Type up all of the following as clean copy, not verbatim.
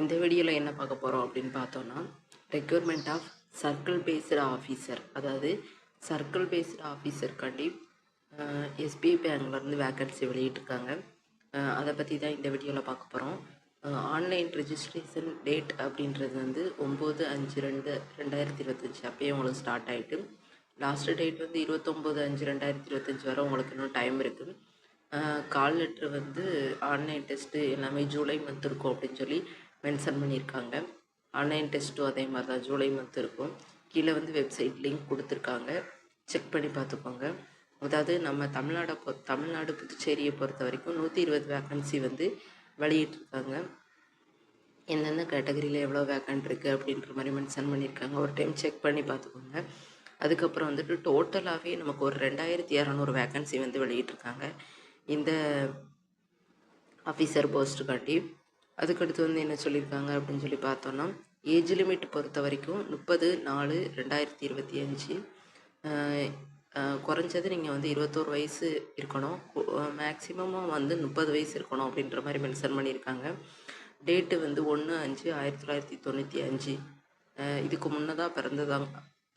இந்த வீடியோவில் என்ன பார்க்க போகிறோம் அப்படின்னு பார்த்தோன்னா, requirement of circle based officer, அதாவது சர்க்கிள் பேஸ்டு ஆஃபீஸருக்காண்டி எஸ்பிஐ பேங்க்லேருந்து வேக்கன்சி வெளியிட்டிருக்காங்க. அதை பற்றி தான் இந்த வீடியோவில் பார்க்க போகிறோம். ஆன்லைன் ரெஜிஸ்ட்ரேஷன் டேட் அப்படின்றது வந்து 9/5/2025 அப்போயே உங்களுக்கு ஸ்டார்ட் ஆகிட்டு, லாஸ்ட்டு டேட் வந்து 29/5/2025 வரை உங்களுக்கு இன்னும் டைம் இருக்குது. கால் லெட்ரு வந்து ஆன்லைன் டெஸ்ட்டு எல்லாமே ஜூலை மந்த் இருக்கும் அப்படின்னு சொல்லி மென்ஷன் பண்ணியிருக்காங்க. ஆன்லைன் டெஸ்ட்டும் அதே மாதிரி தான் ஜூலை மந்த் இருக்கும். கீழே வந்து வெப்சைட் லிங்க் கொடுத்துருக்காங்க, செக் பண்ணி பார்த்துக்கோங்க. அதாவது நம்ம தமிழ்நாடு புதுச்சேரியை பொறுத்த வரைக்கும் 120 வேக்கன்சி வந்து வெளியிட்டிருக்காங்க. எந்தெந்த கேட்டகரியில் எவ்வளோ வேக்கன்ட் இருக்குது அப்படின்ற மாதிரி மென்ஷன் பண்ணியிருக்காங்க. ஒரு டைம் செக் பண்ணி பார்த்துக்கோங்க. அதுக்கப்புறம் வந்துட்டு டோட்டலாகவே நமக்கு ஒரு 2200 வேக்கன்சி வந்து வெளியிட்டிருக்காங்க இந்த ஆஃபீஸர் போஸ்ட்டுக்காண்டி. அதுக்கடுத்து வந்து என்ன சொல்லியிருக்காங்க அப்படின்னு சொல்லி பார்த்தோன்னா, ஏஜ் லிமிட் பொறுத்த வரைக்கும் 30/4/2025. குறைஞ்சது நீங்கள் வந்து 21 வயசு இருக்கணும், மேக்ஸிமமாக வந்து 30 வயசு இருக்கணும் அப்படின்ற மாதிரி மென்ஷன் பண்ணியிருக்காங்க. டேட்டு வந்து 1/5/1995. இதுக்கு முன்னதாக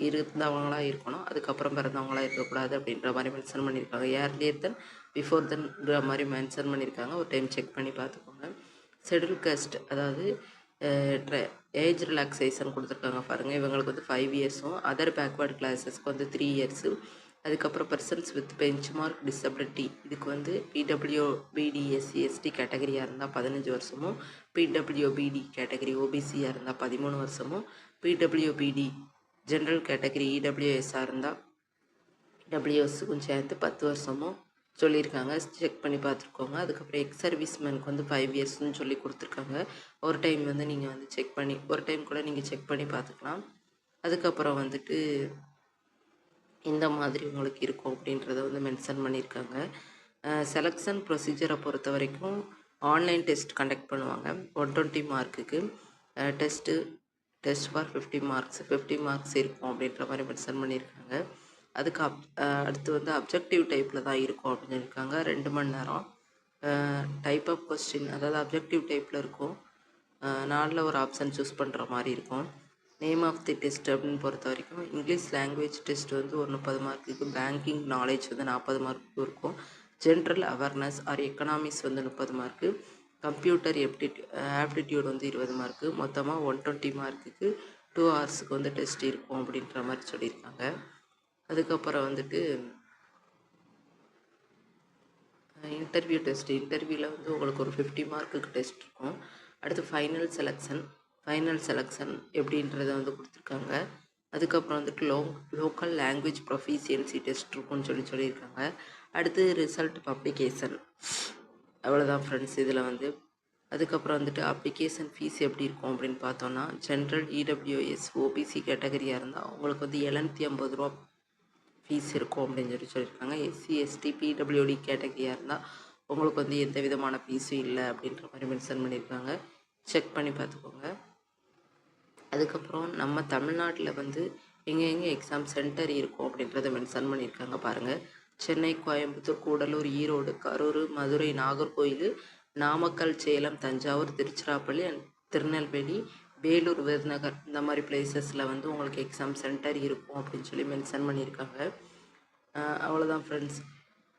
இருந்தவங்களாக இருக்கணும், அதுக்கப்புறம் பிறந்தவங்களாக இருக்கக்கூடாது அப்படின்ற மாதிரி மென்ஷன் பண்ணியிருக்காங்க. ஏர்லியர் தென் பிஃபோர் தென்ன்ற மாதிரி மென்ஷன் பண்ணியிருக்காங்க. ஒரு டைம் செக் பண்ணி பார்த்துக்கோங்க. ஷெட்யூல் காஸ்ட், அதாவது ஏஜ் ரிலாக்ஸேஷன் கொடுத்துருக்காங்க பாருங்கள். இவங்களுக்கு வந்து 5 இயர்ஸும், அதர் பேக்வேர்டு கிளாஸஸ்க்கு வந்து 3 இயர்ஸு. அதுக்கப்புறம் persons with bench mark disability, இதுக்கு வந்து பிடபிள்யூபிடி SC/ST கேட்டகரியாக இருந்தால் 15 வருஷமும், பிடபிள்யூபிடி கேட்டகரி ஓபிசியாக இருந்தால் 13 வருஷமும், பிடபிள்யூபிடி ஜென்ரல் கேட்டகரி இடபிள்யூஎஸ்ஸாக இருந்தால் டபிள்யூஎஸ்ஸுக்கும் சேர்த்து 10 வருஷமும் சொல்லியிருக்காங்க. செக் பண்ணி பார்த்துருக்கோங்க. அதுக்கப்புறம் எக்ஸ் சர்வீஸ்மேனுக்கு வந்து 5 இயர்ஸ்னு சொல்லி கொடுத்துருக்காங்க. ஒரு டைம் வந்து நீங்கள் வந்து செக் பண்ணி, ஒரு டைம் கூட நீங்கள் செக் பண்ணி பார்த்துக்கலாம். அதுக்கப்புறம் வந்துட்டு இந்த மாதிரி உங்களுக்கு இருக்கும் அப்படின்றத வந்து மென்ஷன் பண்ணியிருக்காங்க. செலெக்ஷன் ப்ரொசீஜரை பொறுத்த வரைக்கும் ஆன்லைன் டெஸ்ட் கண்டக்ட் பண்ணுவாங்க 120 மார்க்குக்கு. டெஸ்ட் ஃபார் 50 மார்க்ஸ் 50 மார்க்ஸ் இருக்கும் அப்படின்ற மாதிரி மென்ஷன் பண்ணியிருக்காங்க. அதுக்கு அடுத்து வந்து அப்ஜெக்டிவ் டைப்பில் தான் இருக்கும் அப்படின்னு சொல்லியிருக்காங்க. 2 மணி நேரம். டைப் ஆஃப் கொஸ்டின், அதாவது அப்ஜெக்டிவ் டைப்பில் இருக்கும். 4 ஒரு ஆப்ஷன் சூஸ் பண்ணுற மாதிரி இருக்கும். நேம் ஆஃப் தி டெஸ்ட் அப்படின்னு பொறுத்த வரைக்கும் இங்கிலீஷ் லாங்குவேஜ் டெஸ்ட் வந்து ஒரு 30 மார்க்குக்கு, பேங்கிங் நாலேஜ் வந்து 40 மார்க்கு இருக்கும், ஜென்ரல் அவேர்னஸ் ஆர் எக்கனாமிக்ஸ் வந்து 30 மார்க்கு, கம்ப்யூட்டர் ஆப்டிடியூட் வந்து 20 மார்க்கு. மொத்தமாக 120 மார்க்குக்கு 2 ஹவர்ஸுக்கு வந்து டெஸ்ட் இருக்கும் அப்படின்ற மாதிரி சொல்லியிருக்காங்க. அதுக்கப்புறம் வந்துட்டு இன்டர்வியூ டெஸ்ட், இன்டர்வியூவில் வந்து உங்களுக்கு ஒரு 50 மார்க்குக்கு டெஸ்ட் இருக்கும். அடுத்து ஃபைனல் செலெக்ஷன் எப்படின்றத வந்து கொடுத்துருக்காங்க. அதுக்கப்புறம் வந்துட்டு லோக்கல் லாங்குவேஜ் ப்ரொஃபிஷியன்சி டெஸ்ட் இருக்கும்னு சொல்லியிருக்காங்க. அடுத்து ரிசல்ட் பப்ளிகேஷன். அவ்வளோதான் ஃப்ரெண்ட்ஸ் இதில் வந்து. அதுக்கப்புறம் வந்துட்டு அப்ளிகேஷன் ஃபீஸ் எப்படி இருக்கும் அப்படின்னு பார்த்தோன்னா, ஜென்ரல் இடபிள்யூஎஸ் ஓபிசி கேட்டகரியாக இருந்தால் உங்களுக்கு வந்து 750 ரூபா ஃபீஸ் இருக்கும் அப்படின்னு சொல்லியிருக்காங்க. SC/ST பிடபிள்யூடி கேட்டகரியாக இருந்தால் உங்களுக்கு வந்து எந்த விதமான ஃபீஸும் இல்லை அப்படின்ற மாதிரி மென்ஷன் பண்ணியிருக்காங்க. செக் பண்ணி பார்த்துக்கோங்க. அதுக்கப்புறம் நம்ம தமிழ்நாட்டில் வந்து எங்கே எக்ஸாம் சென்டர் இருக்கும் அப்படின்றத மென்ஷன் பண்ணியிருக்காங்க பாருங்கள். சென்னை, கோயம்புத்தூர், கூடலூர், ஈரோடு, கரூர், மதுரை, நாகர்கோயில், நாமக்கல், சேலம், தஞ்சாவூர், திருச்சிராப்பள்ளி அண்ட் திருநெல்வேலி, வேலூர், விருதுநகர், இந்த மாதிரி பிளேசஸில் வந்து உங்களுக்கு எக்ஸாம் சென்டர் இருக்கும் அப்படின்னு சொல்லி மென்ஷன் பண்ணியிருக்காங்க. அவ்வளோதான் ஃப்ரெண்ட்ஸ்.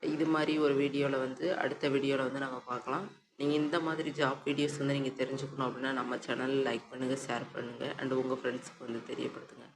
இது மாதிரி ஒரு வீடியோவில் வந்து அடுத்த வீடியோவில் வந்து நம்ம பார்க்கலாம். நீங்கள் இந்த மாதிரி ஜாப் வீடியோஸ் வந்து நீங்கள் தெரிஞ்சுக்கணும் அப்படின்னா நம்ம சேனலில் லைக் பண்ணுங்கள், ஷேர் பண்ணுங்கள் அண்ட் உங்கள் ஃப்ரெண்ட்ஸுக்கு வந்து தெரியப்படுத்துங்க.